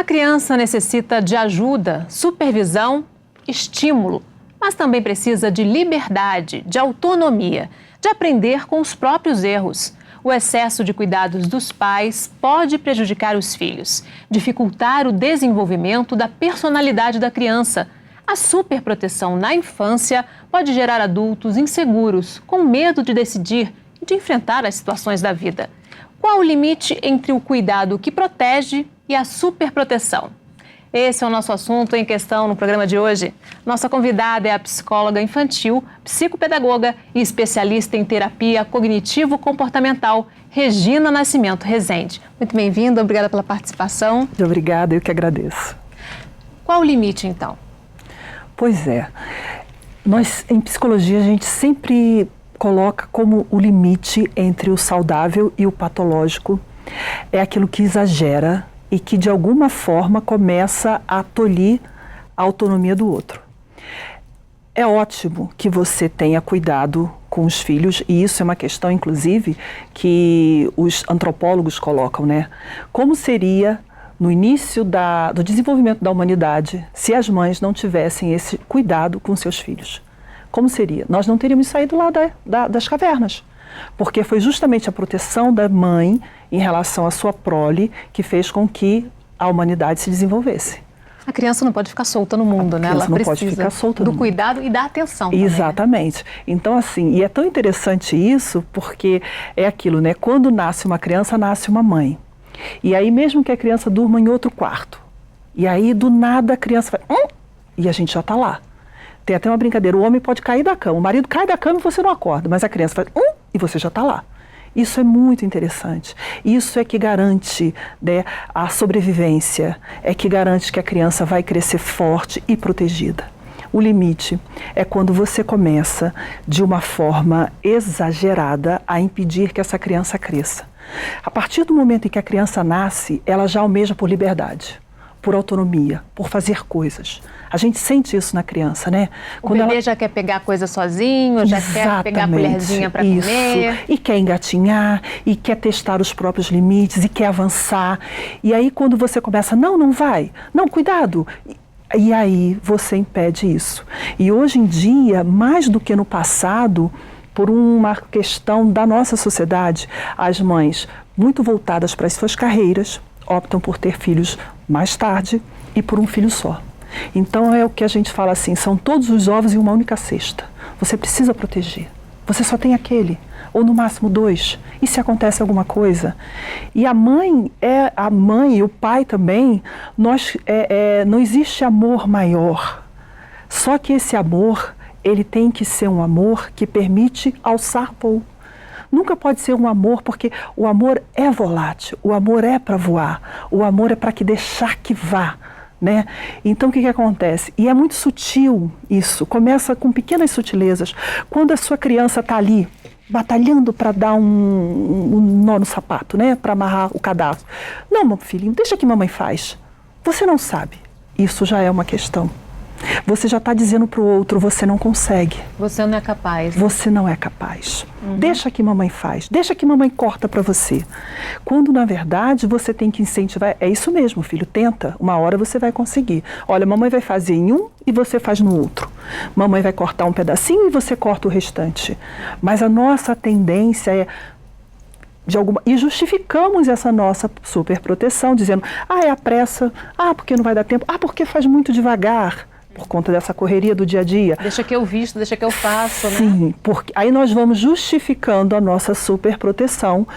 criança necessita de ajuda, supervisão, estímulo, mas também precisa de liberdade, de autonomia, de aprender com os próprios erros. O excesso de cuidados dos pais pode prejudicar os filhos, dificultar o desenvolvimento da personalidade da criança. A superproteção na infância pode gerar adultos inseguros, com medo de decidir e de enfrentar as situações da vida. Qual o limite entre o cuidado que protege e a superproteção? Esse é o nosso assunto em questão no programa de hoje. Nossa convidada é a psicóloga infantil, psicopedagoga e especialista em terapia cognitivo-comportamental, Regina Nascimento Rezende. Muito bem-vinda, obrigada pela participação. Muito obrigada, eu que agradeço. Qual o limite, então? Pois é, nós em psicologia a gente sempre coloca como o limite entre o saudável e o patológico é aquilo que exagera e que de alguma forma começa a tolir a autonomia do outro. É ótimo que você tenha cuidado com os filhos, e isso é uma questão, inclusive, que os antropólogos colocam, né? Como seria no início do desenvolvimento da humanidade se as mães não tivessem esse cuidado com seus filhos? Como seria? Nós não teríamos saído lá das cavernas, porque foi justamente a proteção da mãe em relação à sua prole que fez com que a humanidade se desenvolvesse. A criança não pode ficar solta no mundo, né? Ela precisa do cuidado e da atenção também, exatamente. Né? Então, assim, e é tão interessante isso, porque é aquilo, né? Quando nasce uma criança, nasce uma mãe. E aí, mesmo que a criança durma em outro quarto, e aí, do nada, a criança vai... e a gente já está lá. Tem até uma brincadeira, o homem pode cair da cama, o marido cai da cama e você não acorda, mas a criança faz e você já está lá. Isso é muito interessante. Isso é que garante, né, a sobrevivência, é que garante que a criança vai crescer forte e protegida. O limite é quando você começa, de uma forma exagerada, a impedir que essa criança cresça. A partir do momento em que a criança nasce, ela já almeja por liberdade, por autonomia, por fazer coisas. A gente sente isso na criança, né? Quando o bebê já quer pegar coisa sozinho, já quer pegar a colherzinha para comer. E quer engatinhar, e quer testar os próprios limites, e quer avançar. E aí quando você começa, não vai, não, cuidado. E aí você impede isso. E hoje em dia, mais do que no passado, por uma questão da nossa sociedade, as mães muito voltadas para as suas carreiras, optam por ter filhos mais tarde e por um filho só. Então é o que a gente fala assim, são todos os ovos em uma única cesta. Você precisa proteger. Você só tem aquele, ou no máximo 2. E se acontece alguma coisa? E a mãe e o pai também, não existe amor maior. Só que esse amor, ele tem que ser um amor que permite alçar voo. Nunca pode ser um amor, porque o amor é volátil, o amor é para voar, o amor é para que deixar que vá, né? Então o que acontece? E é muito sutil isso, começa com pequenas sutilezas. Quando a sua criança está ali, batalhando para dar um nó no sapato, né? Para amarrar o cadastro. Não, meu filhinho, deixa que mamãe faz. Você não sabe. Isso já é uma questão. Você já está dizendo para o outro, você não consegue. Você não é capaz. Né? Você não é capaz. Deixa que mamãe faz, deixa que mamãe corta para você. Quando, na verdade, você tem que incentivar, é isso mesmo, filho, tenta, uma hora você vai conseguir. Olha, mamãe vai fazer em um e você faz no outro. Mamãe vai cortar um pedacinho e você corta o restante. Mas a nossa tendência é... E justificamos essa nossa superproteção, dizendo, é a pressa, porque não vai dar tempo, porque faz muito devagar. Por conta dessa correria do dia a dia. Deixa que eu visto, deixa que eu faço, né? Sim, porque aí nós vamos justificando a nossa superproteção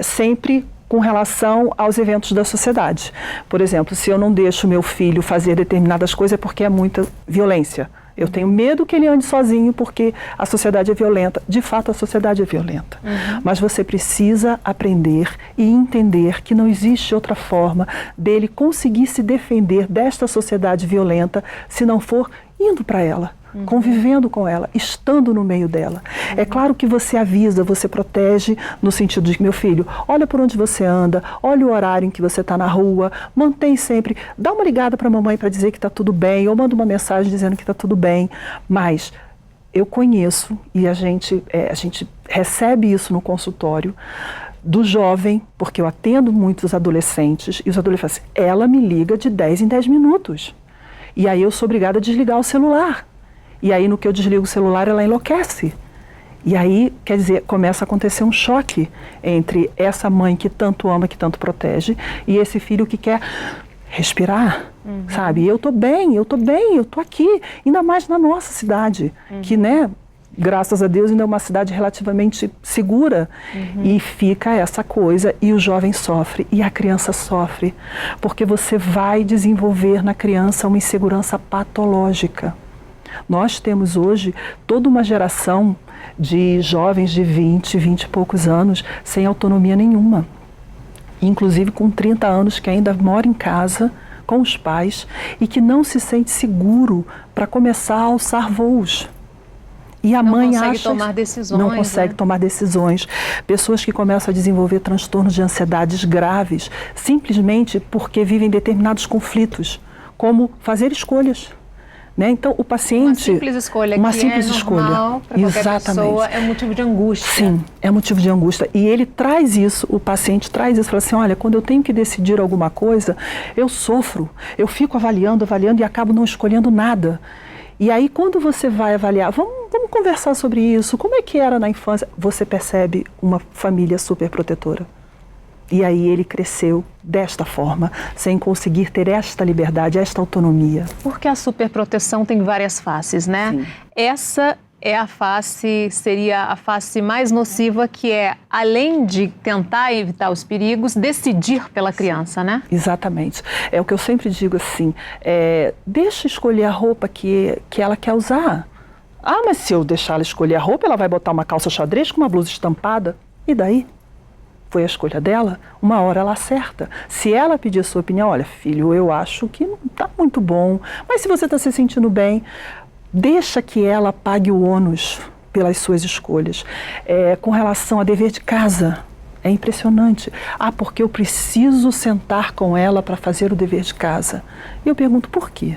sempre com relação aos eventos da sociedade. Por exemplo, se eu não deixo meu filho fazer determinadas coisas é porque é muita violência. Eu tenho medo que ele ande sozinho porque a sociedade é violenta. De fato, a sociedade é violenta. Mas você precisa aprender e entender que não existe outra forma dele conseguir se defender desta sociedade violenta se não for indo para ela. convivendo com ela, estando no meio dela. É claro que você avisa, você protege no sentido de que, meu filho, olha por onde você anda, olha o horário em que você está na rua, mantém sempre, dá uma ligada para a mamãe para dizer que está tudo bem, ou manda uma mensagem dizendo que está tudo bem, mas eu conheço, e a gente recebe isso no consultório, do jovem, porque eu atendo muitos adolescentes, e os adolescentes falam assim, ela me liga de 10 em 10 minutos. E aí eu sou obrigada a desligar o celular. E aí no que eu desligo o celular, ela enlouquece. E aí, quer dizer, começa a acontecer um choque entre essa mãe que tanto ama, que tanto protege, e esse filho que quer respirar, sabe? Eu tô bem, eu tô aqui. Ainda mais na nossa cidade, que, né, graças a Deus, ainda é uma cidade relativamente segura. E fica essa coisa, e o jovem sofre, e a criança sofre, porque você vai desenvolver na criança uma insegurança patológica. Nós temos hoje toda uma geração de jovens de 20 e poucos anos sem autonomia nenhuma. Inclusive com 30 anos que ainda mora em casa com os pais e que não se sente seguro para começar a alçar voos. E a mãe não consegue tomar decisões. Não consegue tomar decisões. Pessoas que começam a desenvolver transtornos de ansiedades graves simplesmente porque vivem determinados conflitos, como fazer escolhas. Né? Então, o paciente... Uma simples escolha, uma que simples é normal para qualquer pessoa, é motivo de angústia. Sim, é motivo de angústia. E ele traz isso, o paciente traz isso, fala assim, olha, quando eu tenho que decidir alguma coisa, eu sofro, eu fico avaliando e acabo não escolhendo nada. E aí, quando você vai avaliar, vamos conversar sobre isso, como é que era na infância? Você percebe uma família super protetora. E aí ele cresceu desta forma, sem conseguir ter esta liberdade, esta autonomia. Porque a superproteção tem várias faces, né? Sim. Essa é seria a face mais nociva, que é, além de tentar evitar os perigos, decidir pela criança, né? Exatamente. É o que eu sempre digo assim, deixa escolher a roupa que ela quer usar. Ah, mas se eu deixar ela escolher a roupa, ela vai botar uma calça xadrez com uma blusa estampada. E daí? Foi a escolha dela, uma hora ela acerta. Se ela pedir a sua opinião, olha, filho, eu acho que não está muito bom, mas se você está se sentindo bem, deixa que ela pague o ônus pelas suas escolhas. Com relação a dever de casa, é impressionante. Ah, porque eu preciso sentar com ela para fazer o dever de casa. E eu pergunto, por quê?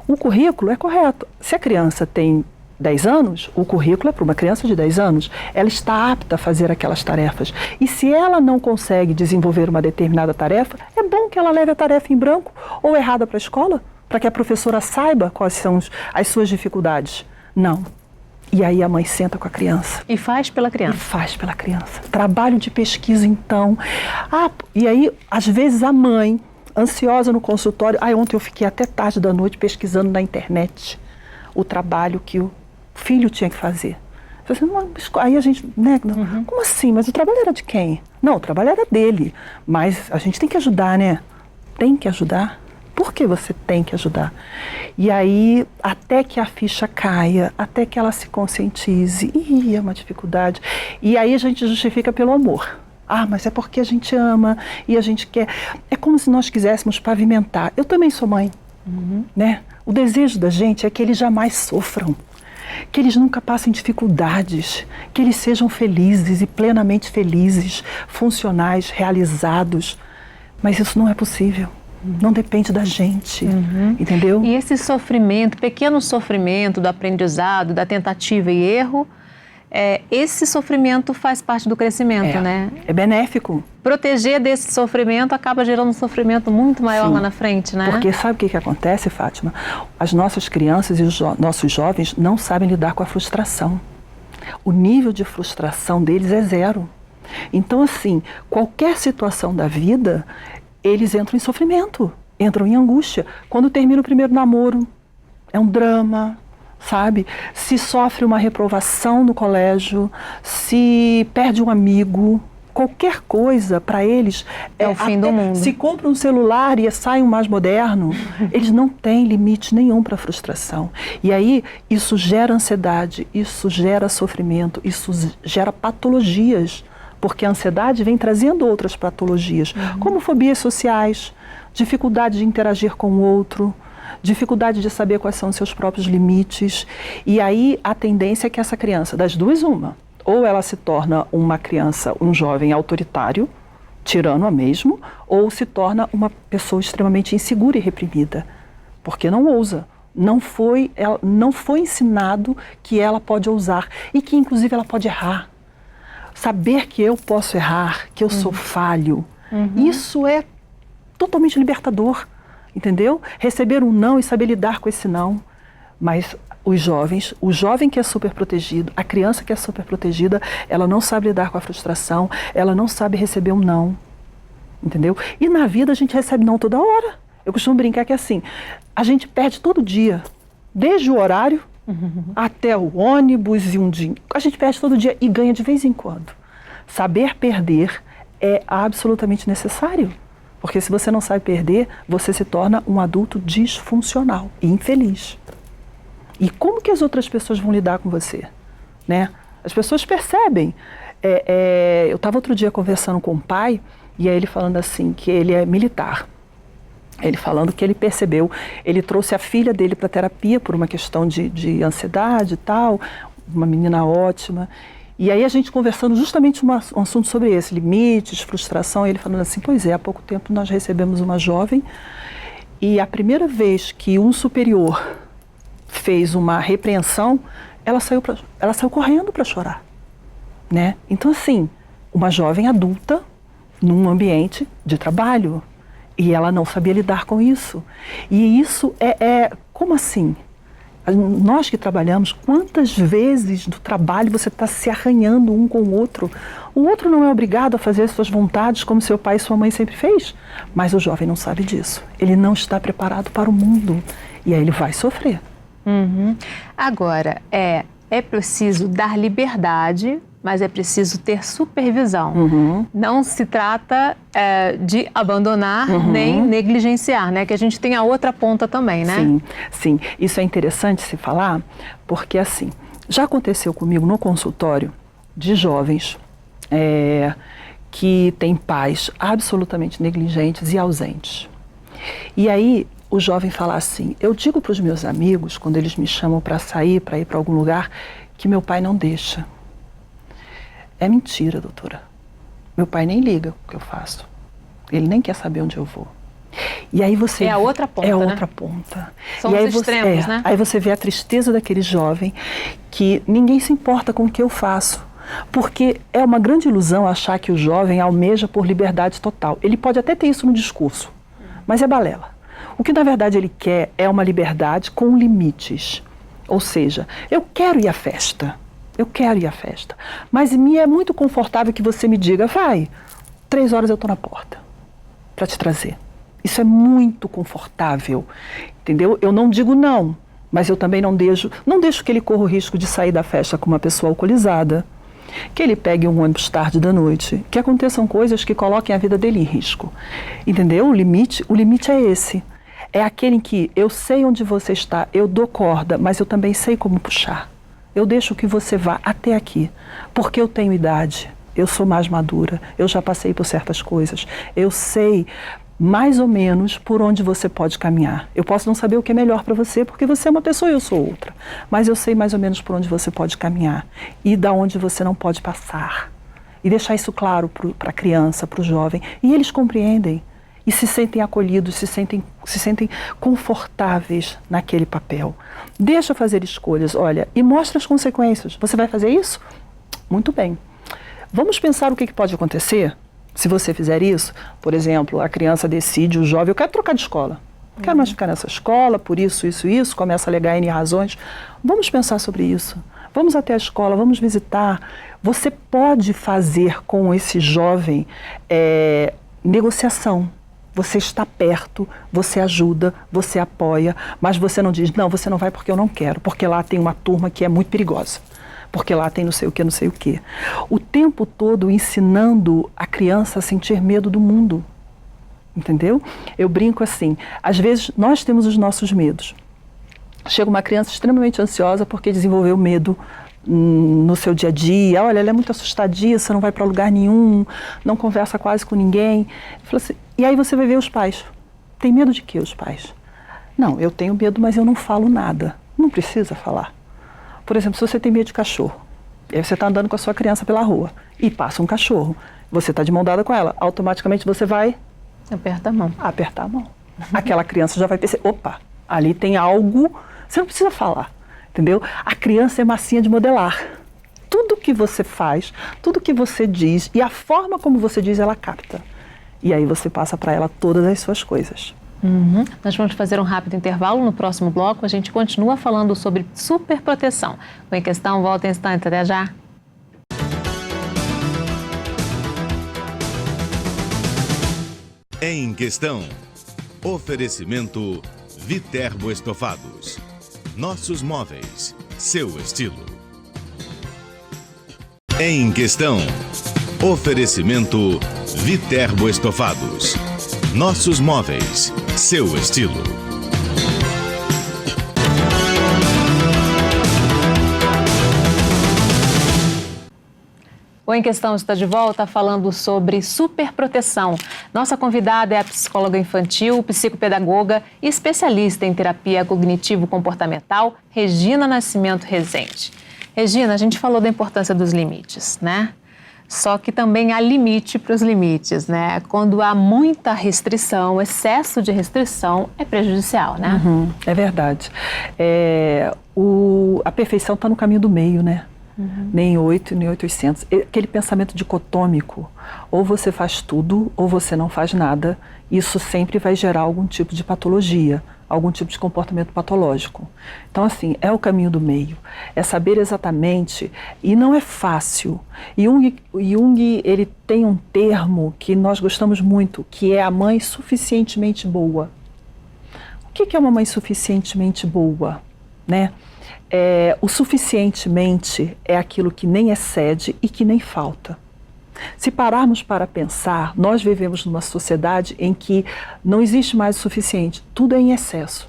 O currículo é correto. Se a criança tem 10 anos, o currículo é para uma criança de 10 anos. Ela está apta a fazer aquelas tarefas. E se ela não consegue desenvolver uma determinada tarefa, é bom que ela leve a tarefa em branco ou errada para a escola, para que a professora saiba quais são as suas dificuldades. Não. E aí a mãe senta com a criança. E faz pela criança. E faz pela criança. Trabalho de pesquisa, então. E aí, às vezes, a mãe, ansiosa no consultório, ontem eu fiquei até tarde da noite pesquisando na internet o trabalho que o filho tinha que fazer. Aí a gente, né? Como assim? Mas o trabalho era de quem? Não, o trabalho era dele. Mas a gente tem que ajudar, né? Tem que ajudar. Por que você tem que ajudar? E aí, até que a ficha caia, até que ela se conscientize, é uma dificuldade. E aí a gente justifica pelo amor. Ah, mas é porque a gente ama e a gente quer. É como se nós quiséssemos pavimentar. Eu também sou mãe, né? O desejo da gente é que eles jamais sofram, que eles nunca passem dificuldades, que eles sejam felizes e plenamente felizes, funcionais, realizados. Mas isso não é possível. Não depende da gente, entendeu? E esse sofrimento, pequeno sofrimento do aprendizado, da tentativa e erro, esse sofrimento faz parte do crescimento, né? É benéfico. Proteger desse sofrimento acaba gerando um sofrimento muito maior lá na frente, né? Porque sabe o que acontece, Fátima? As nossas crianças e os nossos jovens não sabem lidar com a frustração. O nível de frustração deles é zero. Então, assim, qualquer situação da vida, eles entram em sofrimento, entram em angústia. Quando termina o primeiro namoro, é um drama, sabe? Se sofre uma reprovação no colégio, se perde um amigo, qualquer coisa para eles é o fim do mundo. Se compra um celular e sai um mais moderno, eles não têm limite nenhum para frustração. E aí isso gera ansiedade, isso gera sofrimento, isso gera patologias, porque a ansiedade vem trazendo outras patologias, como fobias sociais, dificuldade de interagir com o outro, dificuldade de saber quais são os seus próprios limites. E aí a tendência é que essa criança, das duas uma, ou ela se torna uma criança, um jovem autoritário, tirano mesmo, ou se torna uma pessoa extremamente insegura e reprimida, porque não ousa. Não foi ensinado que ela pode ousar e que inclusive ela pode errar. saber que eu posso errar, que eu sou falho, isso é totalmente libertador, entendeu? Receber um não e saber lidar com esse não. Mas os jovens, o jovem que é super protegido, a criança que é super protegida, ela não sabe lidar com a frustração, ela não sabe receber um não, entendeu? E na vida a gente recebe não toda hora. Eu costumo brincar que é assim, a gente perde todo dia, desde o horário até o ônibus e um dia. A gente perde todo dia e ganha de vez em quando. Saber perder é absolutamente necessário. Porque se você não sabe perder, você se torna um adulto disfuncional e infeliz. E como que as outras pessoas vão lidar com você? Né? As pessoas percebem. Eu estava outro dia conversando com o pai, e aí ele falando assim, que ele é militar. Ele falando que ele percebeu, ele trouxe a filha dele para terapia por uma questão de ansiedade e tal, uma menina ótima. E aí a gente conversando justamente um assunto sobre esse, limites, frustração, e ele falando assim, pois é, há pouco tempo nós recebemos uma jovem, e a primeira vez que um superior fez uma repreensão, ela saiu correndo para chorar, né? Então assim, uma jovem adulta num ambiente de trabalho, e ela não sabia lidar com isso. E isso como assim? Nós que trabalhamos, quantas vezes no trabalho você está se arranhando um com o outro? O outro não é obrigado a fazer as suas vontades como seu pai e sua mãe sempre fez. Mas o jovem não sabe disso. Ele não está preparado para o mundo. E aí ele vai sofrer. Agora, é preciso dar liberdade, mas é preciso ter supervisão. Não se trata de abandonar nem negligenciar, né? Que a gente tem a outra ponta também, né? Sim, sim. Isso é interessante se falar, porque assim, já aconteceu comigo no consultório de jovens que têm pais absolutamente negligentes e ausentes. E aí o jovem fala assim, eu digo para os meus amigos, quando eles me chamam para sair, para ir para algum lugar, que meu pai não deixa. É mentira, doutora. Meu pai nem liga o que eu faço. Ele nem quer saber onde eu vou. E aí você... É a outra ponta, É a né? outra ponta. São e aí os extremos, né? Aí você vê a tristeza daquele jovem que ninguém se importa com o que eu faço. Porque é uma grande ilusão achar que o jovem almeja por liberdade total. Ele pode até ter isso no discurso, mas é balela. O que na verdade ele quer é uma liberdade com limites. Ou seja, eu quero ir à festa. Eu quero ir à festa, mas me é muito confortável que você me diga, vai, 3 horas eu estou na porta para te trazer. Isso é muito confortável, entendeu? Eu não digo não, mas eu também não deixo que ele corra o risco de sair da festa com uma pessoa alcoolizada, que ele pegue um ônibus tarde da noite, que aconteçam coisas que coloquem a vida dele em risco, entendeu? O limite é esse. É aquele em que eu sei onde você está, eu dou corda, mas eu também sei como puxar. Eu deixo que você vá até aqui, porque eu tenho idade, eu sou mais madura, eu já passei por certas coisas, eu sei mais ou menos por onde você pode caminhar. Eu posso não saber o que é melhor para você, porque você é uma pessoa e eu sou outra, mas eu sei mais ou menos por onde você pode caminhar e da onde você não pode passar. E deixar isso claro para a criança, para o jovem, e eles compreendem. E se sentem acolhidos, se sentem confortáveis naquele papel. Deixa fazer escolhas, olha, e mostra as consequências. Você vai fazer isso? Muito bem. Vamos pensar o que pode acontecer se você fizer isso. Por exemplo, a criança decide, o jovem, eu quero trocar de escola. Não quero mais ficar nessa escola, por isso, começa a alegar N razões. Vamos pensar sobre isso. Vamos até a escola, vamos visitar. Você pode fazer com esse jovem negociação. Você está perto, você ajuda, você apoia, mas você não diz, não, você não vai porque eu não quero, porque lá tem uma turma que é muito perigosa, porque lá tem não sei o que, não sei o que. O tempo todo ensinando a criança a sentir medo do mundo, entendeu? Eu brinco assim, às vezes nós temos os nossos medos. Chega uma criança extremamente ansiosa porque desenvolveu medo no seu dia a dia, olha, ela é muito assustadiça, não vai para lugar nenhum, não conversa quase com ninguém. Assim, e aí você vai ver os pais. Tem medo de quê, os pais? Não, eu tenho medo, mas eu não falo nada. Não precisa falar. Por exemplo, se você tem medo de cachorro, e aí você está andando com a sua criança pela rua e passa um cachorro, você está de mão dada com ela, automaticamente você vai... Aperta a mão. Apertar a mão. Aquela criança já vai perceber, opa, ali tem algo, você não precisa falar. Entendeu? A criança é massinha de modelar. tudo que você faz, tudo que você diz e a forma como você diz, ela capta. E aí você passa para ela todas as suas coisas. Nós vamos fazer um rápido intervalo. No próximo bloco, a gente continua falando sobre superproteção. O Em Questão volta em instante. Até já. Em Questão. Oferecimento Viterbo Estofados. Nossos móveis, seu estilo. Em Questão. Oferecimento Viterbo Estofados. Nossos móveis, seu estilo. O Em Questão está de volta falando sobre superproteção. Nossa convidada é a psicóloga infantil, psicopedagoga e especialista em terapia cognitivo-comportamental, Regina Nascimento Rezende. Regina, a gente falou da importância dos limites, né? Só que também há limite para os limites, né? Quando há muita restrição, excesso de restrição é prejudicial, né? É verdade. A perfeição está no caminho do meio, né? Nem 8, nem 800. Aquele pensamento dicotômico, ou você faz tudo ou você não faz nada, isso sempre vai gerar algum tipo de patologia, algum tipo de comportamento patológico. Então, assim, é o caminho do meio, é saber exatamente, e não é fácil. Jung, ele tem um termo que nós gostamos muito, que é a mãe suficientemente boa. O que é uma mãe suficientemente boa, né? O suficientemente é aquilo que nem excede e que nem falta. Se pararmos para pensar, nós vivemos numa sociedade em que não existe mais o suficiente, tudo é em excesso.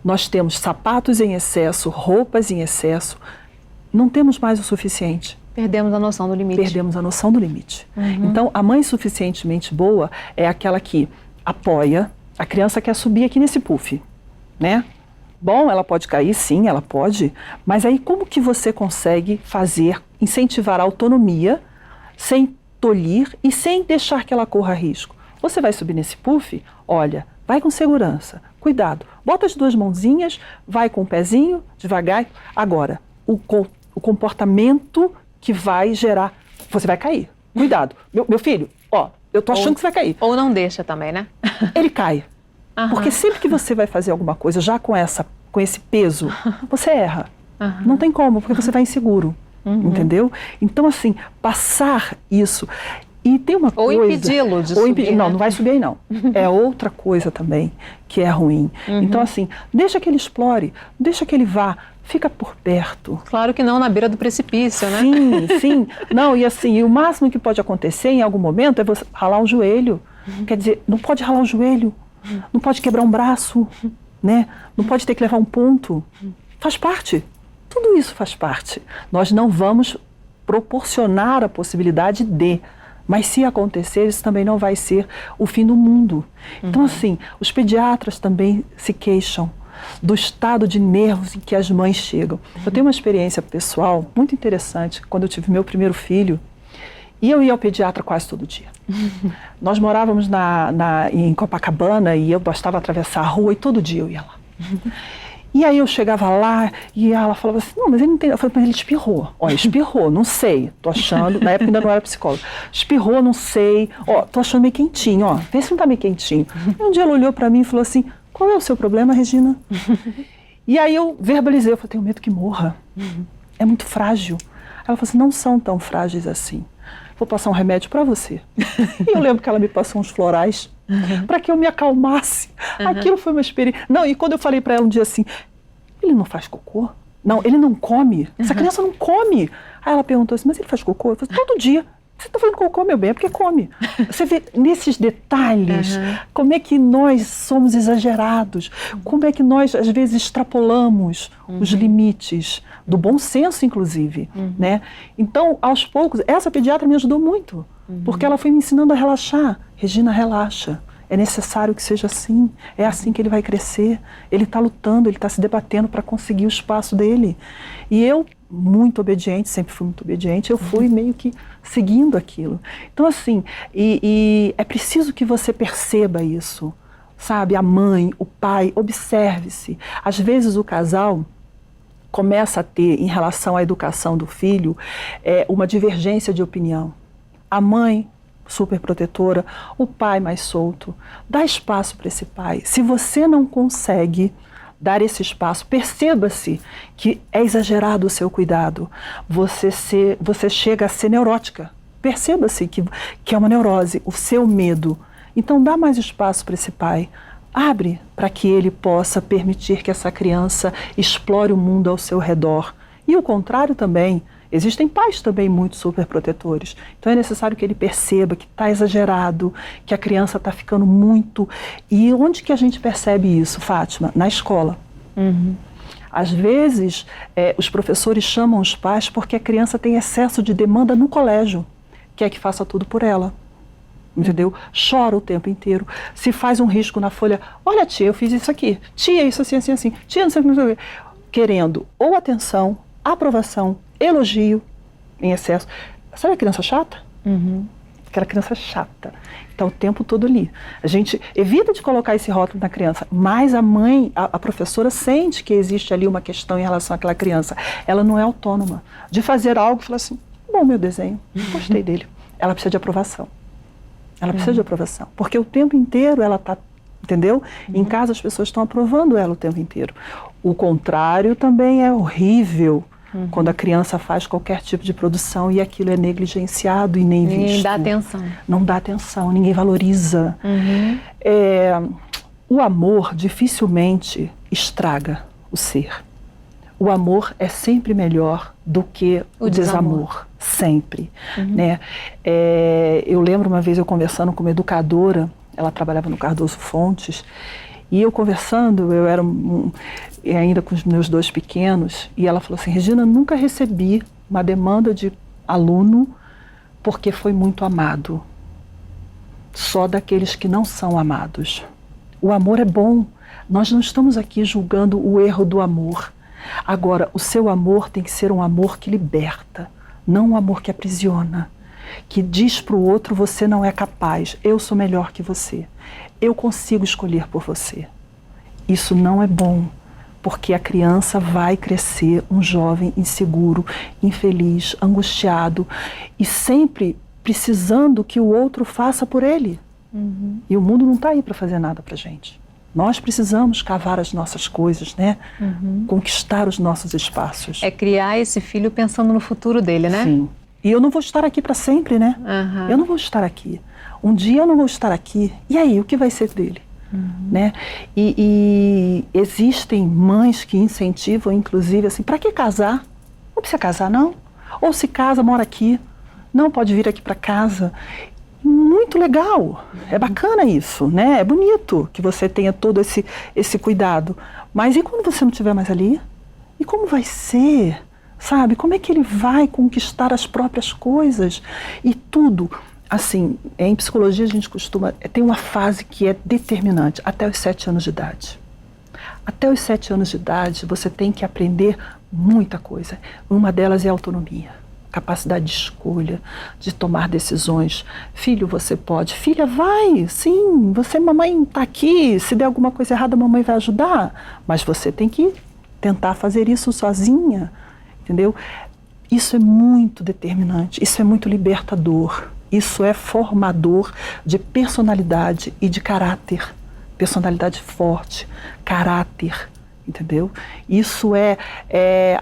Nós temos sapatos em excesso, roupas em excesso, não temos mais o suficiente. Perdemos a noção do limite. Perdemos a noção do limite. Então, a mãe suficientemente boa é aquela que apoia, a criança quer subir aqui nesse puff, né? Bom, ela pode cair, sim, ela pode, mas aí como que você consegue incentivar a autonomia sem tolir e sem deixar que ela corra risco? Você vai subir nesse puff? Olha, vai com segurança, cuidado, bota as duas mãozinhas, vai com o pezinho, devagar. Agora, o comportamento que vai gerar, você vai cair, cuidado. Meu filho, eu tô achando que você vai cair. Ou não deixa também, né? Ele cai. Porque sempre que você vai fazer alguma coisa já com esse peso, você erra. Não tem como, porque você vai inseguro. Entendeu? Então, assim, passar isso. E tem uma coisa... Ou impedi-lo de subir, Não, né? não vai subir aí, não. É outra coisa também que é ruim. Então, assim, deixa que ele explore, deixa que ele vá, fica por perto. Claro que não na beira do precipício, né? Sim. Não, e assim, o máximo que pode acontecer em algum momento é você ralar o joelho. Quer dizer, não pode ralar o joelho. Não pode quebrar um braço, né? Não pode ter que levar um ponto. Faz parte. Tudo isso faz parte. Nós não vamos proporcionar a possibilidade de, mas se acontecer, isso também não vai ser o fim do mundo. Então, assim, os pediatras também se queixam do estado de nervos em que as mães chegam. Eu tenho uma experiência pessoal muito interessante. Quando eu tive meu primeiro filho, e eu ia ao pediatra quase todo dia. Nós morávamos em Copacabana e eu bastava atravessar a rua e todo dia eu ia lá. E aí eu chegava lá e ela falava assim, não, mas ele não tem... Eu falei, mas ele espirrou. Espirrou, não sei. Tô achando, na época ainda não era psicóloga. Espirrou, não sei. Tô achando meio quentinho, vê se não tá meio quentinho. E um dia ela olhou pra mim e falou assim, qual é o seu problema, Regina? E aí eu verbalizei, eu falei, tenho medo que morra. É muito frágil. Ela falou assim, não são tão frágeis assim. Vou passar um remédio para você. E eu lembro que ela me passou uns florais para que eu me acalmasse. Aquilo foi uma experiência. Não, e quando eu falei para ela um dia assim, ele não faz cocô? Não, ele não come. Essa criança não come. Aí ela perguntou assim, mas ele faz cocô? Eu falei, todo dia. Você está fazendo cocô, meu bem, é porque come. Você vê nesses detalhes como é que nós somos exagerados, como é que nós, às vezes, extrapolamos os limites do bom senso, inclusive. Né? Então, aos poucos, essa pediatra me ajudou muito, porque ela foi me ensinando a relaxar. Regina, relaxa. É necessário que seja assim, é assim que ele vai crescer. Ele está lutando, ele está se debatendo para conseguir o espaço dele. E eu, muito obediente, sempre fui muito obediente, eu fui meio que seguindo aquilo. Então, assim, e é preciso que você perceba isso, sabe? A mãe, o pai, observe-se. Às vezes o casal começa a ter em relação à educação do filho uma divergência de opinião. A mãe super protetora, o pai mais solto. Dá espaço para esse pai. Se você não consegue dar esse espaço, perceba-se que é exagerado o seu cuidado. Você chega a ser neurótica. Perceba-se que é uma neurose, o seu medo. Então dá mais espaço para esse pai. Abre para que ele possa permitir que essa criança explore o mundo ao seu redor. E o contrário também. Existem pais também muito superprotetores. Então é necessário que ele perceba que está exagerado, que a criança está ficando muito... E onde que a gente percebe isso, Fátima? Na escola. Às vezes, os professores chamam os pais porque a criança tem excesso de demanda no colégio. Quer que faça tudo por ela. Entendeu? Chora o tempo inteiro. Se faz um risco na folha, olha tia, eu fiz isso aqui. Tia, isso assim, assim, assim. Tia, não sei o que. Querendo ou atenção, aprovação, elogio em excesso. Sabe a criança chata? Aquela criança chata. Está o tempo todo ali. A gente evita de colocar esse rótulo na criança, mas a mãe, a professora sente que existe ali uma questão em relação àquela criança. Ela não é autônoma de fazer algo e falar assim, bom, meu desenho, gostei dele. Ela precisa de aprovação. Ela precisa de aprovação. Porque o tempo inteiro ela está, entendeu? Em casa as pessoas estão aprovando ela o tempo inteiro. O contrário também é horrível. Quando a criança faz qualquer tipo de produção e aquilo é negligenciado e nem visto. Ninguém dá atenção. Não dá atenção, ninguém valoriza. O amor dificilmente estraga o ser. O amor é sempre melhor do que o desamor. Sempre. Né? Eu lembro uma vez eu conversando com uma educadora, ela trabalhava no Cardoso Fontes, e eu conversando, eu era ainda com os meus 2 pequenos, e ela falou assim, Regina, nunca recebi uma demanda de aluno porque foi muito amado. Só daqueles que não são amados. O amor é bom. Nós não estamos aqui julgando o erro do amor. Agora, o seu amor tem que ser um amor que liberta, não um amor que aprisiona, que diz para o outro, você não é capaz, eu sou melhor que você, eu consigo escolher por você. Isso não é bom, porque a criança vai crescer um jovem inseguro, infeliz, angustiado e sempre precisando que o outro faça por ele. E o mundo não está aí para fazer nada para a gente. Nós precisamos cavar as nossas coisas, né? Conquistar os nossos espaços. É criar esse filho pensando no futuro dele, né? Sim. E eu não vou estar aqui para sempre, né? Eu não vou estar aqui. Um dia eu não vou estar aqui. E aí, o que vai ser dele? Né? E existem mães que incentivam, inclusive, assim, para que casar? Não precisa casar, não. Ou se casa, mora aqui. Não pode vir aqui para casa. Muito legal, é bacana isso, né? É bonito que você tenha todo esse cuidado. Mas e quando você não estiver mais ali? E como vai ser? Sabe? Como é que ele vai conquistar as próprias coisas? E tudo, assim, em psicologia a gente costuma... Tem uma fase que é determinante, até os 7 anos de idade. Até os 7 anos de idade você tem que aprender muita coisa. Uma delas é a autonomia. Capacidade de escolha, de tomar decisões. Filho, você pode. Filha, vai, sim, mamãe está aqui, se der alguma coisa errada, a mamãe vai ajudar. Mas você tem que tentar fazer isso sozinha, entendeu? Isso é muito determinante, isso é muito libertador, isso é formador de personalidade e de caráter. Personalidade forte, caráter. Entendeu? Isso é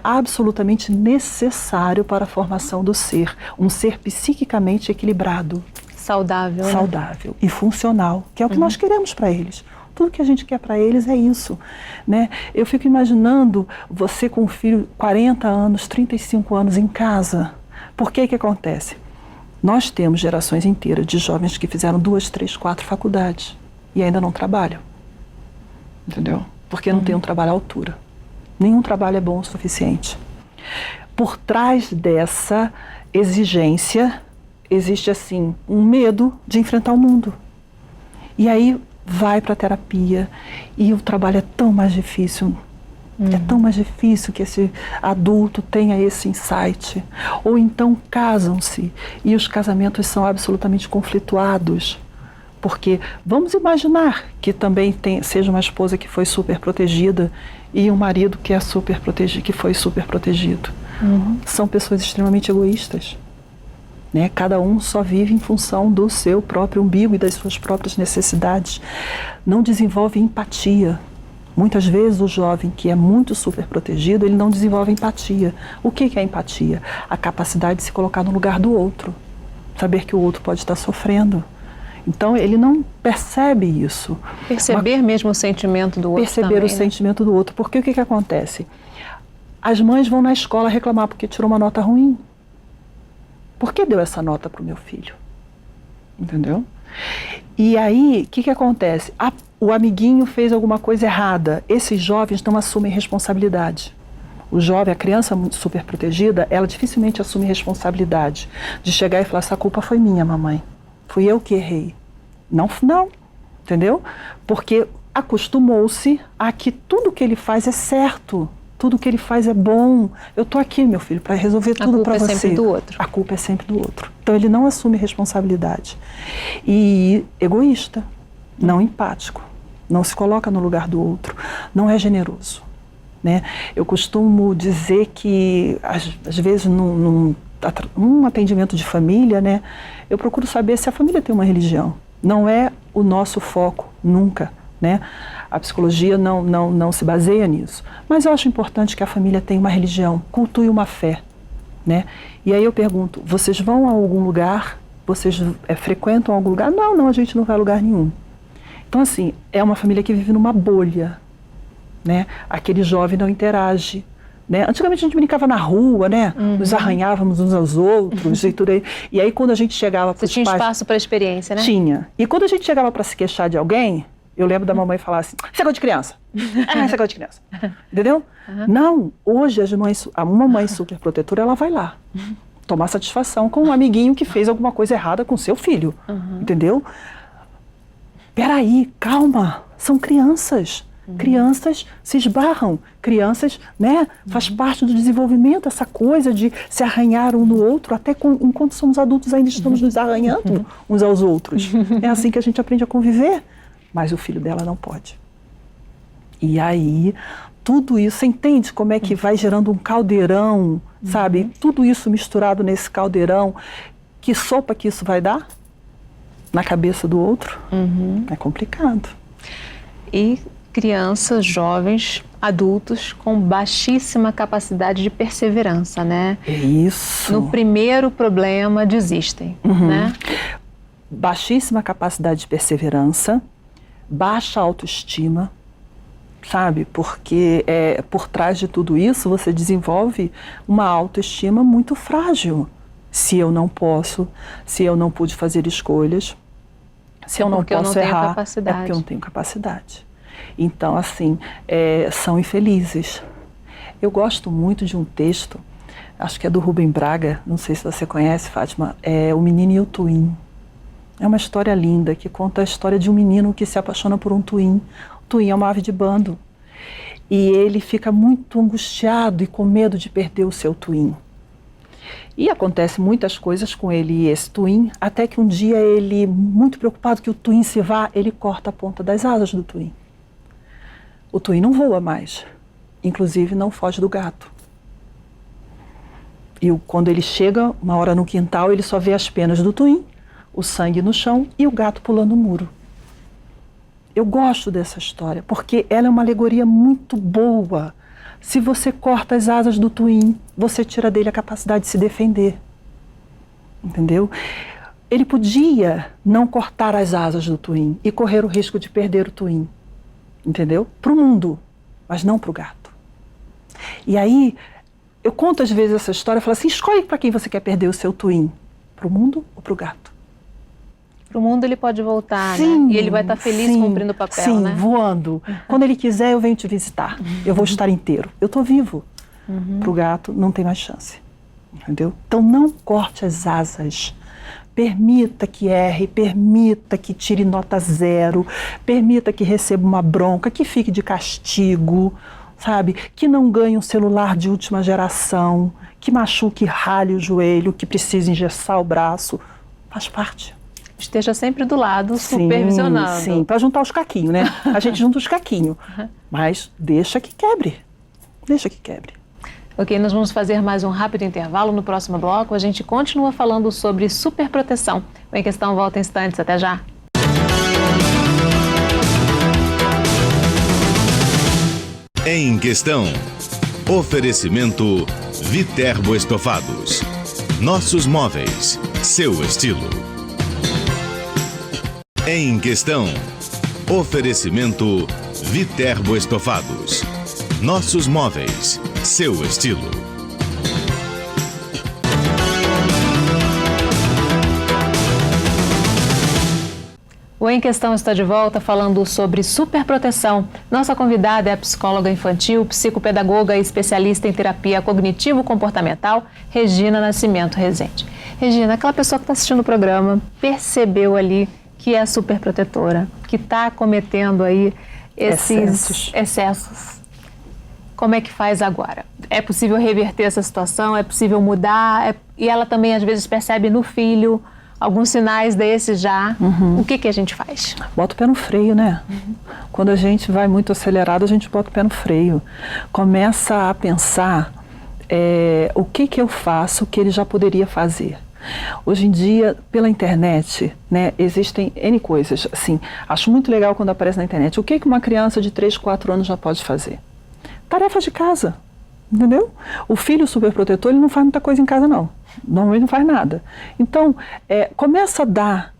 absolutamente necessário para a formação do ser. Um ser psiquicamente equilibrado. Saudável. Saudável e funcional, que é o que nós queremos para eles. Tudo que a gente quer para eles é isso. Né? Eu fico imaginando você com um filho 40 anos, 35 anos em casa. Por que acontece? Nós temos gerações inteiras de jovens que fizeram 2, 3, 4 faculdades e ainda não trabalham. Entendeu? Porque não tem um trabalho à altura. Nenhum trabalho é bom o suficiente. Por trás dessa exigência, existe assim, um medo de enfrentar o mundo. E aí vai para a terapia e o trabalho é tão mais difícil. É tão mais difícil que esse adulto tenha esse insight. Ou então casam-se e os casamentos são absolutamente conflituados. Porque vamos imaginar que também seja uma esposa que foi super protegida e um marido que é super protegido, que foi super protegido. São pessoas extremamente egoístas, né? Cada um só vive em função do seu próprio umbigo e das suas próprias necessidades. Não desenvolve empatia. Muitas vezes o jovem que é muito super protegido, ele não desenvolve empatia. O que é empatia? A capacidade de se colocar no lugar do outro. Saber que o outro pode estar sofrendo. Então ele não percebe isso. Perceber mesmo o sentimento do outro. Perceber também, o sentimento do outro. Porque o que acontece? As mães vão na escola reclamar porque tirou uma nota ruim. Por que deu essa nota para o meu filho? Entendeu? E aí, o que acontece? O amiguinho fez alguma coisa errada. Esses jovens não assumem responsabilidade. O jovem, a criança muito super protegida, ela dificilmente assume responsabilidade de chegar e falar, essa culpa foi minha, mamãe. Fui eu que errei. Não, entendeu? Porque acostumou-se a que tudo que ele faz é certo. Tudo que ele faz é bom. Eu estou aqui, meu filho, para resolver tudo para você. A culpa é sempre do outro. A culpa é sempre do outro. Então ele não assume responsabilidade. E egoísta, não empático, não se coloca no lugar do outro, não é generoso, né? Eu costumo dizer que, às vezes, num atendimento de família, né, eu procuro saber se a família tem uma religião. Não é o nosso foco, nunca, né? A psicologia não se baseia nisso. Mas eu acho importante que a família tenha uma religião, cultue uma fé, né? E aí eu pergunto, vocês vão a algum lugar? Vocês frequentam algum lugar? Não, a gente não vai a lugar nenhum. Então, assim, é uma família que vive numa bolha, né? Aquele jovem não interage, né? Antigamente a gente brincava na rua, né? Nos arranhávamos uns aos outros e tudo aí. E aí quando a gente chegava para os pais... Você tinha espaço para experiência, né? Tinha. E quando a gente chegava para se queixar de alguém, eu lembro da mamãe falar assim, isso é coisa de criança. Isso é coisa de criança. Entendeu? Não, hoje uma mãe super protetora, ela vai lá tomar satisfação com um amiguinho que fez alguma coisa errada com seu filho. Entendeu? Peraí, calma, são crianças. Crianças se esbarram, crianças, né, faz parte do desenvolvimento, essa coisa de se arranhar um no outro, até enquanto somos adultos ainda estamos nos arranhando uns aos outros. É assim que a gente aprende a conviver, mas o filho dela não pode. E aí, tudo isso, você entende como é que vai gerando um caldeirão, sabe? Tudo isso misturado nesse caldeirão, que sopa que isso vai dar na cabeça do outro? É complicado. E crianças, jovens, adultos com baixíssima capacidade de perseverança, né? É isso. No primeiro problema desistem, né? Baixíssima capacidade de perseverança, baixa autoestima, sabe? Porque por trás de tudo isso você desenvolve uma autoestima muito frágil. Se eu não posso, se eu não pude fazer escolhas, se eu não posso errar, é porque eu não tenho capacidade. Então, assim, são infelizes. Eu gosto muito de um texto, acho que é do Rubem Braga, não sei se você conhece, Fátima, é O Menino e o Tuim. É uma história linda, que conta a história de um menino que se apaixona por um tuim. O tuim é uma ave de bando. E ele fica muito angustiado e com medo de perder o seu tuim. E acontece muitas coisas com ele e esse tuim, até que um dia ele, muito preocupado que o tuim se vá, ele corta a ponta das asas do tuim. O tuim não voa mais, inclusive não foge do gato. E quando ele chega, uma hora no quintal, ele só vê as penas do tuim, o sangue no chão e o gato pulando o muro. Eu gosto dessa história, porque ela é uma alegoria muito boa. Se você corta as asas do tuim, você tira dele a capacidade de se defender. Entendeu? Ele podia não cortar as asas do tuim e correr o risco de perder o tuim. Entendeu? Para o mundo, mas não para o gato. E aí, eu conto às vezes essa história e falo assim, escolhe para quem você quer perder o seu tuim. Para o mundo ou para o gato? Para o mundo ele pode voltar, sim, né? E ele vai estar feliz cumprindo o papel, sim, né? Voando. Quando ele quiser, eu venho te visitar. Eu vou estar inteiro. Eu estou vivo. Para o gato, não tem mais chance. Entendeu? Então, não corte as asas. Permita que erre, permita que tire nota 0, permita que receba uma bronca, que fique de castigo, sabe? Que não ganhe um celular de última geração, que machuque, rale o joelho, que precise engessar o braço. Faz parte. esteja sempre do lado, supervisionando. Sim, para juntar os caquinhos, né? A gente junta os caquinhos, mas deixa que quebre. Deixa que quebre. Ok, nós vamos fazer mais um rápido intervalo. No próximo bloco, a gente continua falando sobre superproteção. O Em Questão volta em instantes. Até já. Em Questão. Oferecimento Viterbo Estofados. Nossos móveis, seu estilo. Em Questão. Oferecimento Viterbo Estofados. Nossos móveis, seu estilo. O Em Questão está de volta falando sobre superproteção. Nossa convidada é a psicóloga infantil, psicopedagoga e especialista em terapia cognitivo-comportamental, Regina Nascimento Rezende. Regina, aquela pessoa que está assistindo o programa percebeu ali que é superprotetora, que está cometendo aí esses excessos. Como é que faz agora? É possível reverter essa situação? É possível mudar? E ela também às vezes percebe no filho alguns sinais desses já. O que a gente faz? Bota o pé no freio, né? Quando a gente vai muito acelerado, a gente bota o pé no freio. Começa a pensar o que eu faço que ele já poderia fazer. Hoje em dia, pela internet, né, existem N coisas. Assim, acho muito legal quando aparece na internet. O que uma criança de 3, 4 anos já pode fazer? Tarefas de casa, entendeu? O filho superprotetor, ele não faz muita coisa em casa, não. Normalmente não faz nada. Então, começa a dar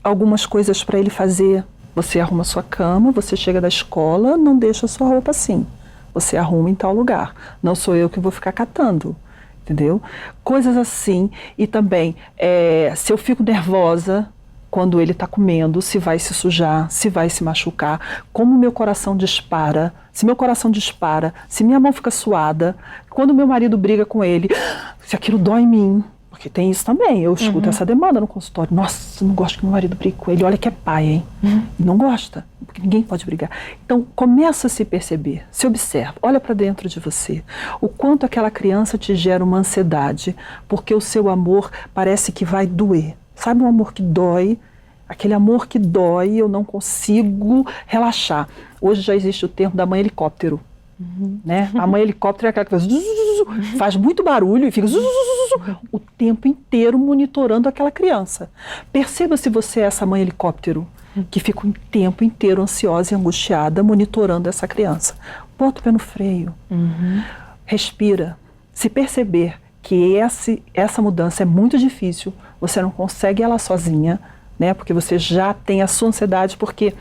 algumas coisas para ele fazer. Você arruma sua cama, você chega da escola, não deixa a sua roupa assim. Você arruma em tal lugar. Não sou eu que vou ficar catando, entendeu? Coisas assim. E também, se eu fico nervosa quando ele está comendo, se vai se sujar, se vai se machucar, como meu coração dispara, se meu coração dispara, se minha mão fica suada, quando meu marido briga com ele, se aquilo dói em mim, porque tem isso também, eu escuto essa demanda no consultório, nossa, eu não gosto que meu marido brigue com ele, olha que é pai, hein? Não gosta, porque ninguém pode brigar. Então, começa a se perceber, se observa, olha para dentro de você, o quanto aquela criança te gera uma ansiedade, porque o seu amor parece que vai doer. Sabe um amor que dói? Aquele amor que dói, eu não consigo relaxar. Hoje já existe o termo da mãe helicóptero. Né? A mãe helicóptero é aquela que faz muito barulho e fica o tempo inteiro monitorando aquela criança. Perceba se você é essa mãe helicóptero que fica o tempo inteiro ansiosa e angustiada monitorando essa criança. Bota o pé no freio. Respira. Se perceber que essa mudança é muito difícil, você não consegue ela sozinha, né? Porque você já tem a sua ansiedade, porque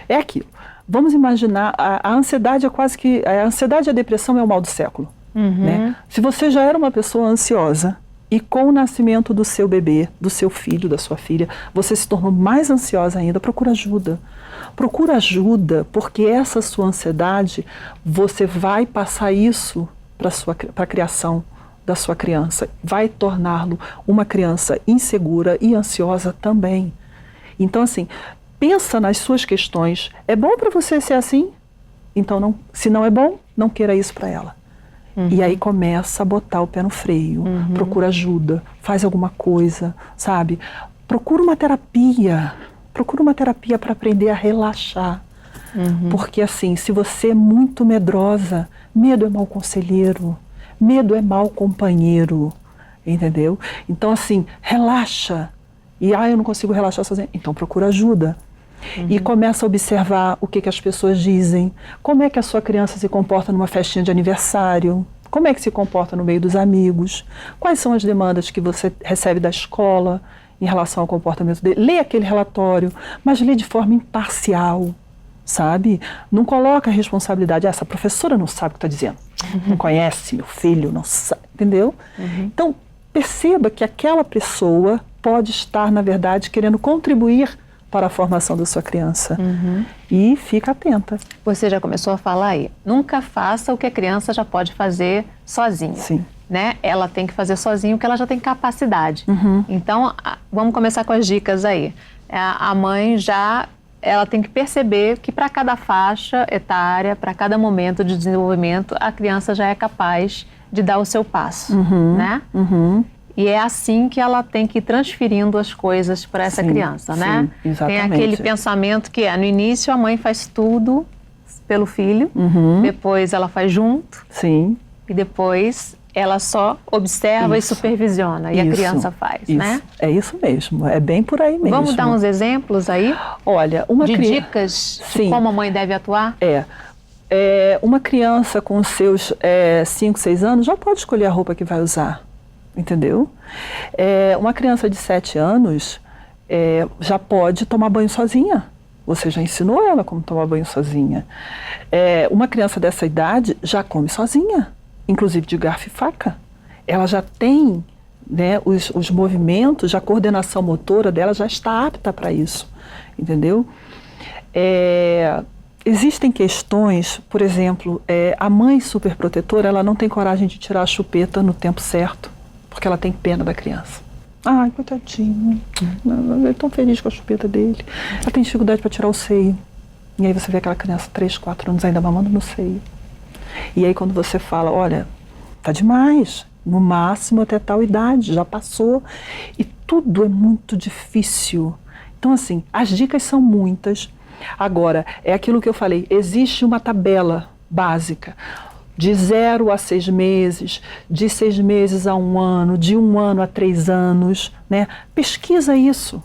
é aquilo. Vamos imaginar, a ansiedade é quase que... A ansiedade e a depressão é o mal do século. Né? Se você já era uma pessoa ansiosa e com o nascimento do seu bebê, do seu filho, da sua filha, você se tornou mais ansiosa ainda, procura ajuda. Procura ajuda, porque essa sua ansiedade, você vai passar isso para a criação da sua criança, vai torná-lo uma criança insegura e ansiosa também. Então, assim, pensa nas suas questões. É bom para você ser assim? Então, se não é bom, não queira isso para ela. E aí começa a botar o pé no freio, procura ajuda, faz alguma coisa, sabe? Procura uma terapia para aprender a relaxar. Porque, assim, se você é muito medrosa, medo é mau conselheiro. Medo é mau companheiro, entendeu? Então, assim, relaxa. E, eu não consigo relaxar sozinha. Então, procura ajuda. E começa a observar o que as pessoas dizem. Como é que a sua criança se comporta numa festinha de aniversário? Como é que se comporta no meio dos amigos? Quais são as demandas que você recebe da escola em relação ao comportamento dele? Lê aquele relatório, mas lê de forma imparcial. Sabe? Não coloca a responsabilidade. Essa professora não sabe o que está dizendo. Não conhece meu filho, não sabe. Entendeu? Então, perceba que aquela pessoa pode estar, na verdade, querendo contribuir para a formação da sua criança. E fica atenta. Você já começou a falar aí. Nunca faça o que a criança já pode fazer sozinha. Sim. Né? Ela tem que fazer sozinha o que ela já tem capacidade. Então, vamos começar com as dicas aí. A mãe já... Ela tem que perceber que para cada faixa etária, para cada momento de desenvolvimento, a criança já é capaz de dar o seu passo, né? E é assim que ela tem que ir transferindo as coisas para essa criança, né? Sim, exatamente. Tem aquele pensamento que no início a mãe faz tudo pelo filho, depois ela faz junto, Sim. e depois ela só observa e supervisiona, e a criança faz, né? É isso mesmo, é bem por aí mesmo. Vamos dar uns exemplos aí? Olha, de dicas de como a mãe deve atuar? Uma criança com seus 5, 6 anos já pode escolher a roupa que vai usar, entendeu? Uma criança de 7 anos já pode tomar banho sozinha. Você já ensinou ela como tomar banho sozinha. Uma criança dessa idade já come sozinha, inclusive de garfo e faca. Ela já tem, né, os movimentos, a coordenação motora dela já está apta para isso, entendeu? Existem questões, por exemplo, a mãe superprotetora, ela não tem coragem de tirar a chupeta no tempo certo, porque ela tem pena da criança. Ai, coitadinho, ele é tão feliz com a chupeta dele. Ela tem dificuldade para tirar o seio. E aí você vê aquela criança, 3, 4 anos, ainda mamando no seio. E aí quando você fala, olha, tá demais, no máximo até tal idade, já passou. E tudo é muito difícil. Então assim, as dicas são muitas. Agora, é aquilo que eu falei, existe uma tabela básica. De 0 a 6 meses, de 6 meses a 1 ano, de 1 ano a 3 anos, né? Pesquisa isso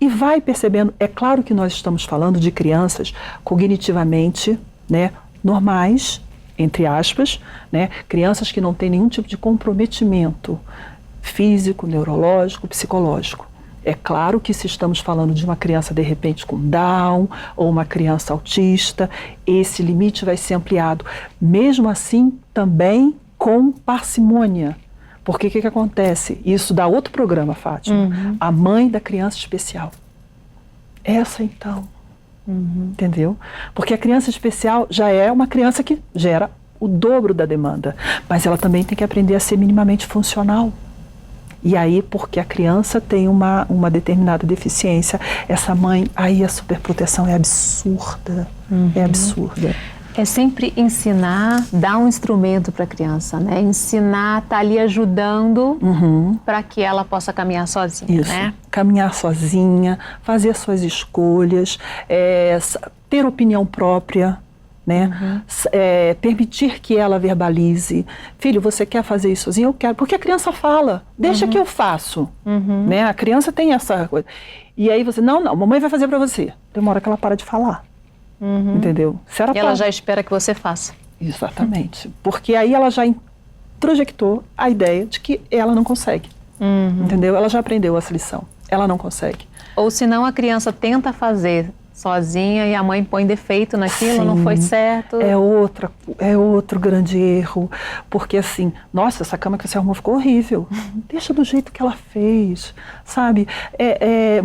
e vai percebendo. É claro que nós estamos falando de crianças cognitivamente, né, normais, entre aspas, né? Crianças que não têm nenhum tipo de comprometimento físico, neurológico, psicológico. É claro que se estamos falando de uma criança, de repente, com Down ou uma criança autista, esse limite vai ser ampliado. Mesmo assim, também com parcimônia. Porque o que acontece? Isso dá outro programa, Fátima. A mãe da criança especial. Essa, então. Entendeu? Porque a criança especial já é uma criança que gera o dobro da demanda. Mas ela também tem que aprender a ser minimamente funcional. E aí, porque a criança tem uma determinada deficiência, essa mãe, aí a superproteção é absurda, é absurda. É sempre ensinar, dar um instrumento para a criança, né? Ensinar, tá ali ajudando para que ela possa caminhar sozinha, Isso, né? Caminhar sozinha, fazer suas escolhas, ter opinião própria, né? Permitir que ela verbalize. Filho, você quer fazer isso sozinho? Eu quero. Porque a criança fala, deixa que eu faço. Né? A criança tem essa coisa. E aí você, não, mamãe vai fazer para você. Tem uma hora que ela para de falar. Entendeu? E ela já espera que você faça. Exatamente. Porque aí ela já introjectou a ideia de que ela não consegue. Entendeu? Ela já aprendeu essa lição. Ela não consegue. Ou senão a criança tenta fazer sozinha e a mãe põe defeito naquilo, não foi certo. É outro grande erro, porque assim, nossa, essa cama que você arrumou ficou horrível. Deixa do jeito que ela fez, sabe?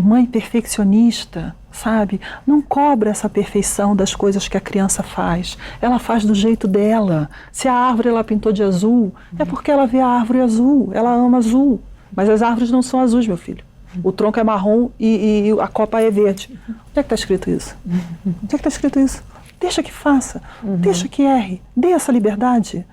Mãe perfeccionista, sabe? Não cobra essa perfeição das coisas que a criança faz. Ela faz do jeito dela. Se a árvore ela pintou de azul, é porque ela vê a árvore azul, ela ama azul. Mas as árvores não são azuis, meu filho. O tronco é marrom e a copa é verde. Onde é que está escrito isso? Onde é que está escrito isso? Deixa que faça, deixa que erre, dê essa liberdade,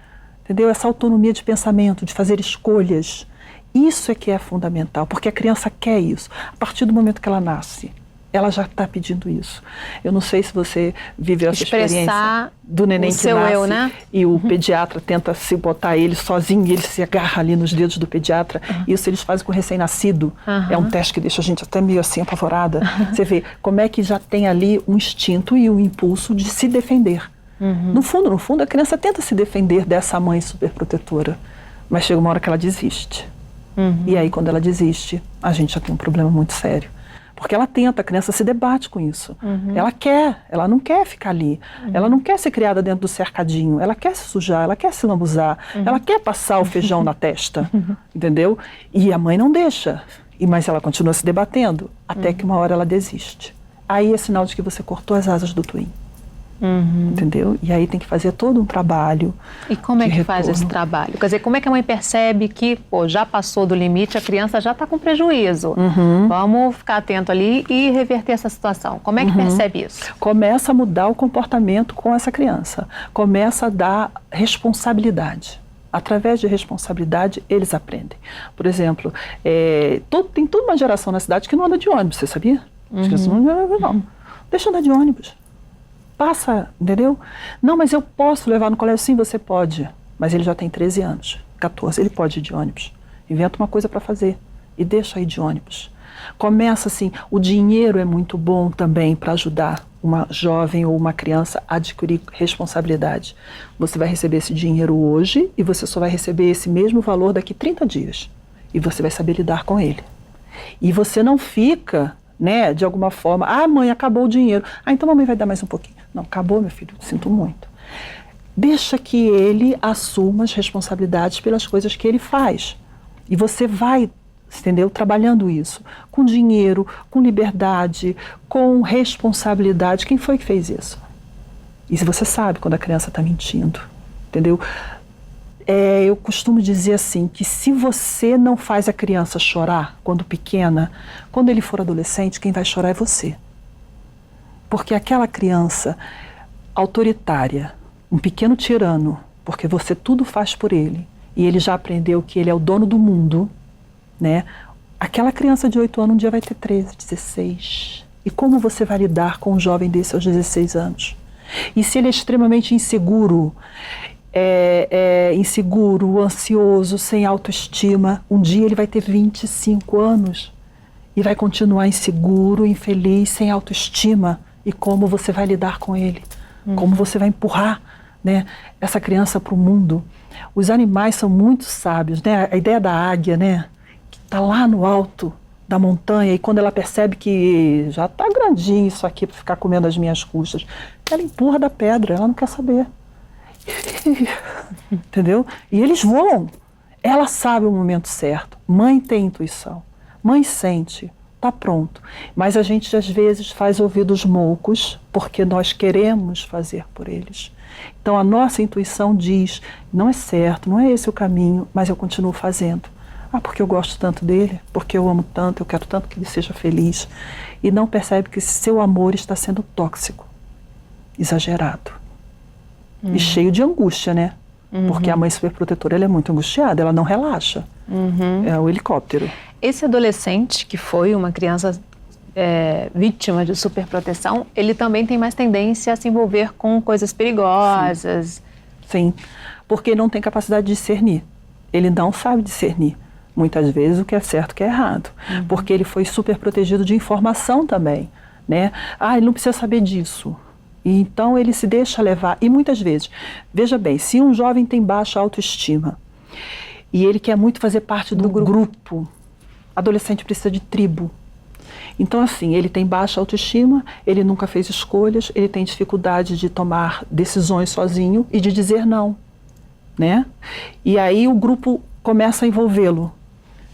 entendeu? Essa autonomia de pensamento, de fazer escolhas. Isso é que é fundamental, porque a criança quer isso. A partir do momento que ela nasce, ela já está pedindo isso. Eu não sei se você viveu essa experiência do neném que nasce eu, né? E o pediatra tenta se botar ele sozinho e ele se agarra ali nos dedos do pediatra. Isso eles fazem com o recém-nascido. É um teste que deixa a gente até meio assim apavorada. Você vê como é que já tem ali um instinto e um impulso de se defender. No fundo, a criança tenta se defender dessa mãe superprotetora. Mas chega uma hora que ela desiste. E aí, quando ela desiste, a gente já tem um problema muito sério. Porque ela tenta, a criança se debate com isso. Ela não quer ficar ali. Ela não quer ser criada dentro do cercadinho. Ela quer se sujar, ela quer se lambuzar. Ela quer passar o feijão na testa, entendeu? E a mãe não deixa. Mas ela continua se debatendo, até que uma hora ela desiste. Aí é sinal de que você cortou as asas do twin. Entendeu? E aí tem que fazer todo um trabalho. E como é que faz esse trabalho? Quer dizer, como é que a mãe percebe que já passou do limite, a criança já está com prejuízo? Vamos ficar atento ali e reverter essa situação. Como é que percebe isso? Começa a mudar o comportamento com essa criança. Começa a dar responsabilidade. Através de responsabilidade, eles aprendem. Por exemplo, tem toda uma geração na cidade que não anda de ônibus, você sabia? Não. Deixa andar de ônibus. Passa, entendeu? Não, mas eu posso levar no colégio? Sim, você pode. Mas ele já tem 13 anos, 14, ele pode ir de ônibus. Inventa uma coisa para fazer e deixa ir de ônibus. Começa assim, o dinheiro é muito bom também para ajudar uma jovem ou uma criança a adquirir responsabilidade. Você vai receber esse dinheiro hoje e você só vai receber esse mesmo valor daqui 30 dias. E você vai saber lidar com ele. E você não fica, né, de alguma forma, mãe, acabou o dinheiro. Então a mamãe vai dar mais um pouquinho. Não, acabou, meu filho, sinto muito. Deixa que ele assuma as responsabilidades pelas coisas que ele faz. E você vai, entendeu? Trabalhando isso, com dinheiro, com liberdade, com responsabilidade. Quem foi que fez isso? E se você sabe quando a criança está mentindo, entendeu? Eu costumo dizer assim, que se você não faz a criança chorar quando pequena, quando ele for adolescente, quem vai chorar é você. Porque aquela criança autoritária, um pequeno tirano, porque você tudo faz por ele, e ele já aprendeu que ele é o dono do mundo, né? Aquela criança de 8 anos um dia vai ter 13, 16. E como você vai lidar com um jovem desse aos 16 anos? E se ele é extremamente inseguro, ansioso, sem autoestima, um dia ele vai ter 25 anos e vai continuar inseguro, infeliz, sem autoestima. E como você vai lidar com ele? Como você vai empurrar, né, essa criança para o mundo? Os animais são muito sábios, né? A ideia da águia, né? Está lá no alto da montanha e quando ela percebe que já está grandinho isso aqui para ficar comendo as minhas custas, ela empurra da pedra, ela não quer saber. Entendeu? E eles voam. Ela sabe o momento certo. Mãe tem intuição. Mãe sente. Está pronto. Mas a gente às vezes faz ouvidos moucos porque nós queremos fazer por eles. Então a nossa intuição diz, não é certo, não é esse o caminho, mas eu continuo fazendo. Porque eu gosto tanto dele, porque eu amo tanto, eu quero tanto que ele seja feliz. E não percebe que seu amor está sendo tóxico, exagerado. E cheio de angústia, né? Porque a mãe superprotetora, ela é muito angustiada, ela não relaxa. É o helicóptero. Esse adolescente, que foi uma criança vítima de superproteção, ele também tem mais tendência a se envolver com coisas perigosas. Sim, porque não tem capacidade de discernir. Ele não sabe discernir, muitas vezes, o que é certo e o que é errado. Porque ele foi super protegido de informação também, né? Ele não precisa saber disso. E então ele se deixa levar. E muitas vezes, veja bem, se um jovem tem baixa autoestima e ele quer muito fazer parte do grupo, adolescente precisa de tribo. Então, assim, ele tem baixa autoestima, ele nunca fez escolhas, ele tem dificuldade de tomar decisões sozinho e de dizer não, né? E aí o grupo começa a envolvê-lo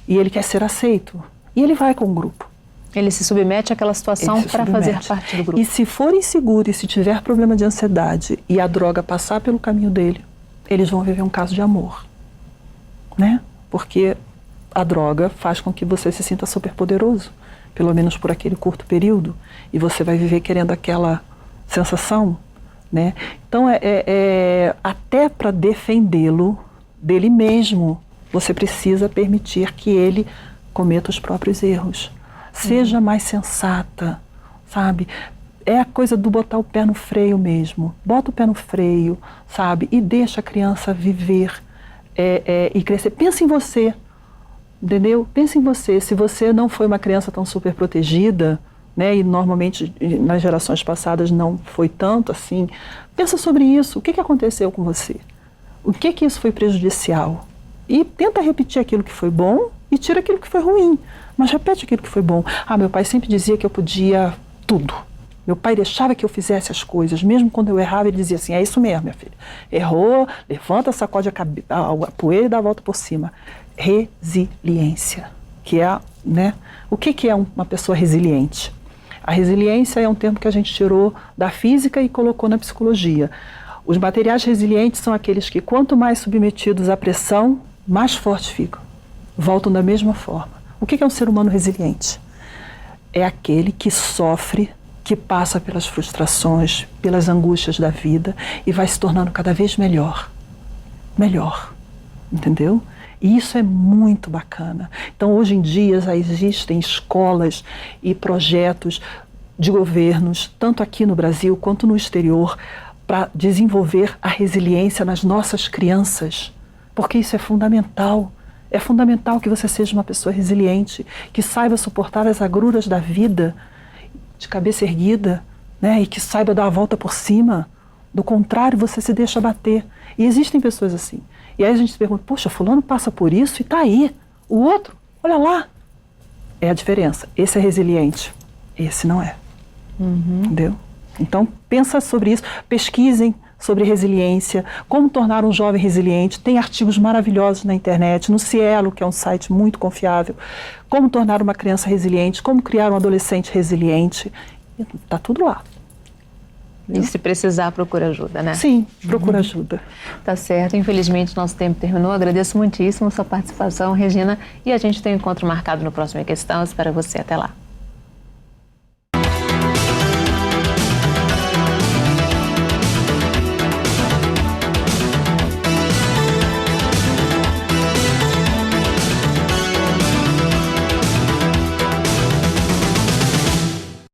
e ele quer ser aceito. E ele vai com o grupo. Ele se submete àquela situação para fazer parte do grupo. E se for inseguro e se tiver problema de ansiedade e a droga passar pelo caminho dele, eles vão viver um caso de amor, né? Porque a droga faz com que você se sinta super poderoso, pelo menos por aquele curto período, e você vai viver querendo aquela sensação, né? Então, até para defendê-lo dele mesmo, você precisa permitir que ele cometa os próprios erros. Seja mais sensata, sabe? É a coisa do botar o pé no freio mesmo. Bota o pé no freio, sabe? E deixa a criança viver e crescer. Pensa em você, entendeu? Pensa em você. Se você não foi uma criança tão super protegida, né? E normalmente nas gerações passadas não foi tanto assim, pensa sobre isso. O que aconteceu com você? O que isso foi prejudicial? E tenta repetir aquilo que foi bom e tira aquilo que foi ruim. Mas repete aquilo que foi bom. Meu pai sempre dizia que eu podia tudo. Meu pai deixava que eu fizesse as coisas. Mesmo quando eu errava, ele dizia assim, é isso mesmo, minha filha. Errou, levanta, sacode a poeira e dá a volta por cima. Resiliência, que é, né? O que é uma pessoa resiliente? A resiliência é um termo que a gente tirou da física e colocou na psicologia. Os materiais resilientes são aqueles que, quanto mais submetidos à pressão, mais fortes ficam. Voltam da mesma forma. O que é um ser humano resiliente? É aquele que sofre, que passa pelas frustrações, pelas angústias da vida e vai se tornando cada vez melhor. Melhor. entendeu? E isso é muito bacana. Então, hoje em dia, já existem escolas e projetos de governos, tanto aqui no Brasil quanto no exterior, para desenvolver a resiliência nas nossas crianças, porque isso é fundamental. É fundamental que você seja uma pessoa resiliente, que saiba suportar as agruras da vida de cabeça erguida, né? E que saiba dar a volta por cima. Do contrário, você se deixa bater. E existem pessoas assim. E aí a gente se pergunta, poxa, fulano passa por isso e está aí. O outro, olha lá. É a diferença. Esse é resiliente, esse não é. Entendeu? Então, pensa sobre isso, pesquisem sobre resiliência, como tornar um jovem resiliente. Tem artigos maravilhosos na internet, no Cielo, que é um site muito confiável. Como tornar uma criança resiliente, como criar um adolescente resiliente. Está tudo lá. E se precisar, procura ajuda, né? Sim, procura ajuda. Tá certo. Infelizmente, nosso tempo terminou. Agradeço muitíssimo a sua participação, Regina. E a gente tem um encontro marcado no próximo Questão. Espero você. Até lá.